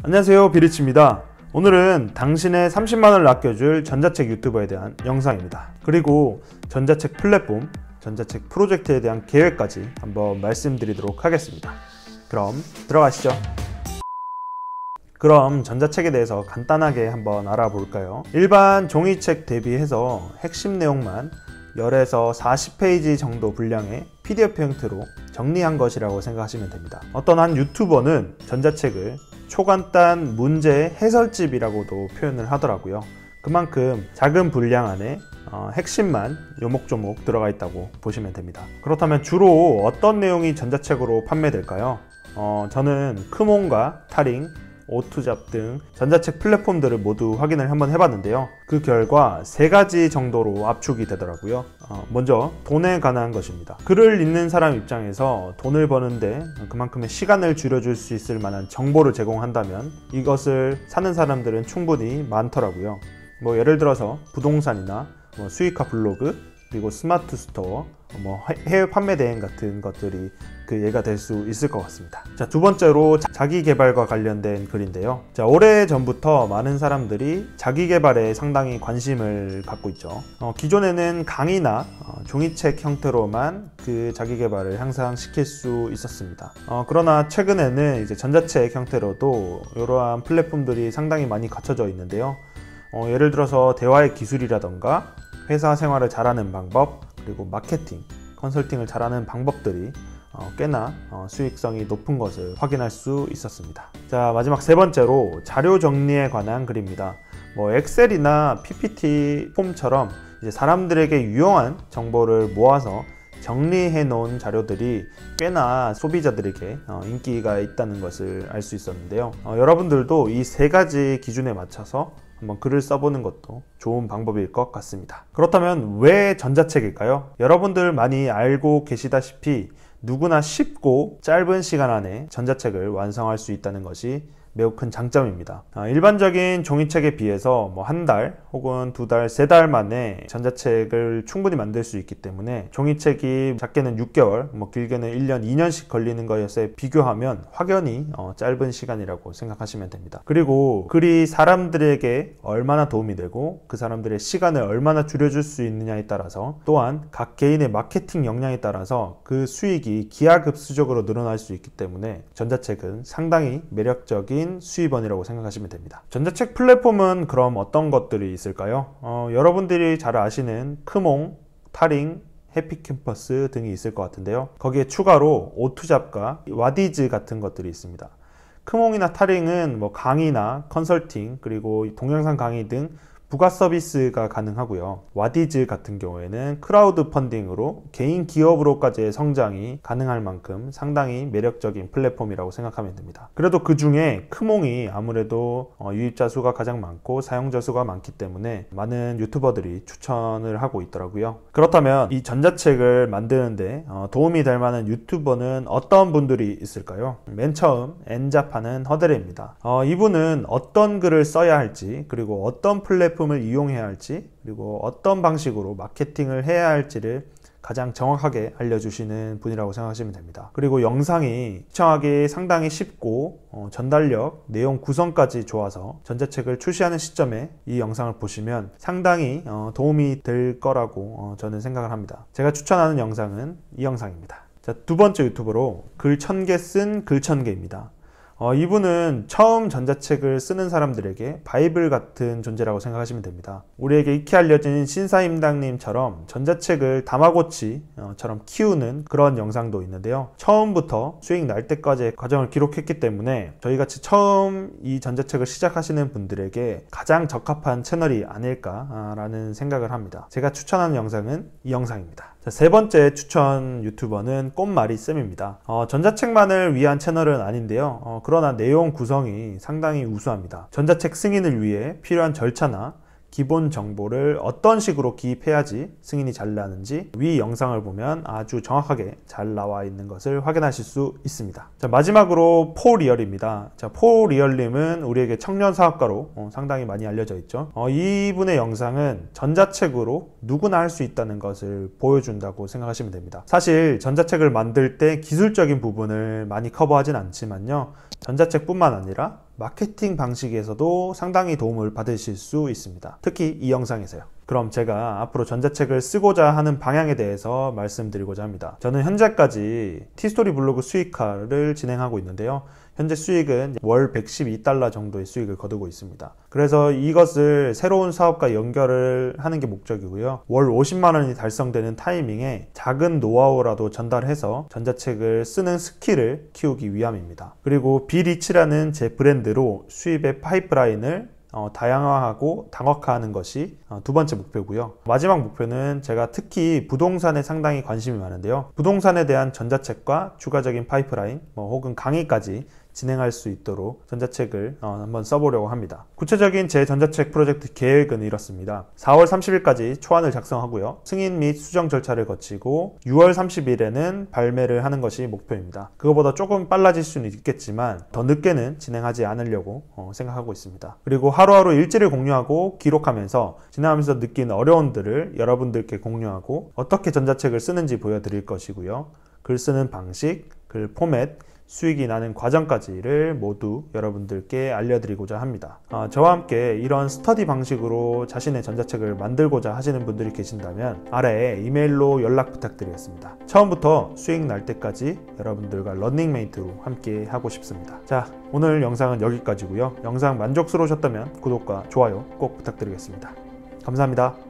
안녕하세요, 비리치입니다. 오늘은 당신의 30만원을 아껴줄 전자책 유튜버에 대한 영상입니다. 그리고 전자책 플랫폼, 전자책 프로젝트에 대한 계획까지 한번 말씀드리도록 하겠습니다. 그럼 들어가시죠. 그럼 전자책에 대해서 간단하게 한번 알아볼까요? 일반 종이책 대비해서 핵심 내용만 10에서 40페이지 정도 분량의 PDF 형태로 정리한 것이라고 생각하시면 됩니다. 어떤 한 유튜버는 전자책을 초간단 문제 해설집이라고도 표현을 하더라고요. 그만큼 작은 분량 안에 핵심만 요목조목 들어가 있다고 보시면 됩니다. 그렇다면 주로 어떤 내용이 전자책으로 판매될까요? 저는 크몬과 타링, 오투잡 등 전자책 플랫폼들을 모두 확인을 한번 해봤는데요. 그 결과 3가지 정도로 압축이 되더라고요. 먼저 돈에 관한 것입니다. 글을 읽는 사람 입장에서 돈을 버는데 그만큼의 시간을 줄여줄 수 있을 만한 정보를 제공한다면 이것을 사는 사람들은 충분히 많더라고요. 예를 들어서 부동산이나 수익화 블로그, 그리고 스마트 스토어, 해외 판매 대행 같은 것들이 그 예가 될 수 있을 것 같습니다. 자, 두 번째로 자기 개발과 관련된 글인데요. 자, 오래전부터 많은 사람들이 자기 개발에 상당히 관심을 갖고 있죠. 기존에는 강의나 종이책 형태로만 그 자기 개발을 향상시킬 수 있었습니다. 그러나 최근에는 이제 전자책 형태로도 이러한 플랫폼들이 상당히 많이 갖춰져 있는데요. 예를 들어서 대화의 기술이라던가 회사 생활을 잘하는 방법, 그리고 마케팅, 컨설팅을 잘하는 방법들이 꽤나 수익성이 높은 것을 확인할 수 있었습니다. 자, 마지막 3번째로 자료 정리에 관한 글입니다. 엑셀이나 PPT 폼처럼 이제 사람들에게 유용한 정보를 모아서 정리해 놓은 자료들이 꽤나 소비자들에게 인기가 있다는 것을 알 수 있었는데요. 여러분들도 이 3가지 기준에 맞춰서 한번 글을 써보는 것도 좋은 방법일 것 같습니다. 그렇다면 왜 전자책일까요? 여러분들 많이 알고 계시다시피 누구나 쉽고 짧은 시간 안에 전자책을 완성할 수 있다는 것이 매우 큰 장점입니다. 일반적인 종이책에 비해서 한 달 혹은 2달, 3달 만에 전자책을 충분히 만들 수 있기 때문에 종이책이 작게는 6개월, 길게는 1년, 2년씩 걸리는 것에 비교하면 확연히 짧은 시간이라고 생각하시면 됩니다. 그리고 글이 사람들에게 얼마나 도움이 되고 그 사람들의 시간을 얼마나 줄여줄 수 있느냐에 따라서, 또한 각 개인의 마케팅 역량에 따라서 그 수익이 기하급수적으로 늘어날 수 있기 때문에 전자책은 상당히 매력적인 수입원이라고 생각하시면 됩니다. 전자책 플랫폼은 그럼 어떤 것들이 있을까요? 여러분들이 잘 아시는 크몽, 타링, 해피캠퍼스 등이 있을 것 같은데요. 거기에 추가로 오투잡과 와디즈 같은 것들이 있습니다. 크몽이나 타링은 강의나 컨설팅, 그리고 동영상 강의 등 부가 서비스가 가능하고요. 와디즈 같은 경우에는 크라우드 펀딩으로 개인 기업으로까지의 성장이 가능할 만큼 상당히 매력적인 플랫폼이라고 생각하면 됩니다. 그래도 그 중에 크몽이 아무래도 유입자 수가 가장 많고 사용자 수가 많기 때문에 많은 유튜버들이 추천을 하고 있더라고요. 그렇다면 이 전자책을 만드는데 도움이 될 만한 유튜버는 어떤 분들이 있을까요? 맨 처음 엔자파는 허드레입니다. 이분은 어떤 글을 써야 할지, 그리고 어떤 플랫폼을 이용해야 할지, 그리고 어떤 방식으로 마케팅을 해야 할지를 가장 정확하게 알려주시는 분이라고 생각하시면 됩니다. 그리고 영상이 시청하기 상당히 쉽고 전달력, 내용 구성까지 좋아서 전자책을 출시하는 시점에 이 영상을 보시면 상당히 도움이 될 거라고 저는 생각을 합니다. 제가 추천하는 영상은 이 영상입니다. 자, 두 번째 유튜버로 글 1000개 쓴 글 1000개입니다. 이분은 처음 전자책을 쓰는 사람들에게 바이블 같은 존재라고 생각하시면 됩니다. 우리에게 익히 알려진 신사임당님처럼 전자책을 다마고치처럼 키우는 그런 영상도 있는데요. 처음부터 수익 날 때까지의 과정을 기록했기 때문에 저희같이 처음 이 전자책을 시작하시는 분들에게 가장 적합한 채널이 아닐까라는 생각을 합니다. 제가 추천하는 영상은 이 영상입니다. 자, 3번째 추천 유튜버는 꽃마리쌤입니다. 전자책만을 위한 채널은 아닌데요. 그러나 내용 구성이 상당히 우수합니다. 전자책 승인을 위해 필요한 절차나 기본 정보를 어떤 식으로 기입해야지 승인이 잘 나는지 위 영상을 보면 아주 정확하게 잘 나와 있는 것을 확인하실 수 있습니다. 자, 마지막으로 포리얼입니다. 자, 포리얼님은 우리에게 청년 사업가로 상당히 많이 알려져 있죠. 이분의 영상은 전자책으로 누구나 할 수 있다는 것을 보여준다고 생각하시면 됩니다. 사실 전자책을 만들 때 기술적인 부분을 많이 커버하진 않지만요, 전자책뿐만 아니라 마케팅 방식에서도 상당히 도움을 받으실 수 있습니다. 특히 이 영상에서요. 그럼 제가 앞으로 전자책을 쓰고자 하는 방향에 대해서 말씀드리고자 합니다. 저는 현재까지 티스토리 블로그 수익화를 진행하고 있는데요. 현재 수익은 월 112달러 정도의 수익을 거두고 있습니다. 그래서 이것을 새로운 사업과 연결을 하는 게 목적이고요. 월 50만 원이 달성되는 타이밍에 작은 노하우라도 전달해서 전자책을 쓰는 스킬을 키우기 위함입니다. 그리고 비리치라는 제 브랜드로 수입의 파이프라인을 다양화하고 다각화하는 것이 두 번째 목표고요. 마지막 목표는 제가 특히 부동산에 상당히 관심이 많은데요. 부동산에 대한 전자책과 추가적인 파이프라인 혹은 강의까지 진행할 수 있도록 전자책을 한번 써보려고 합니다. 구체적인 제 전자책 프로젝트 계획은 이렇습니다. 4월 30일까지 초안을 작성하고요. 승인 및 수정 절차를 거치고 6월 30일에는 발매를 하는 것이 목표입니다. 그거보다 조금 빨라질 수는 있겠지만 더 늦게는 진행하지 않으려고 생각하고 있습니다. 그리고 하루하루 일지를 공유하고 기록하면서 지나가면서 느낀 어려움들을 여러분들께 공유하고 어떻게 전자책을 쓰는지 보여드릴 것이고요. 글 쓰는 방식, 글 포맷, 수익이 나는 과정까지를 모두 여러분들께 알려드리고자 합니다. 저와 함께 이런 스터디 방식으로 자신의 전자책을 만들고자 하시는 분들이 계신다면 아래에 이메일로 연락 부탁드리겠습니다. 처음부터 수익 날 때까지 여러분들과 런닝메이트로 함께 하고 싶습니다. 자, 오늘 영상은 여기까지고요. 영상 만족스러우셨다면 구독과 좋아요 꼭 부탁드리겠습니다. 감사합니다.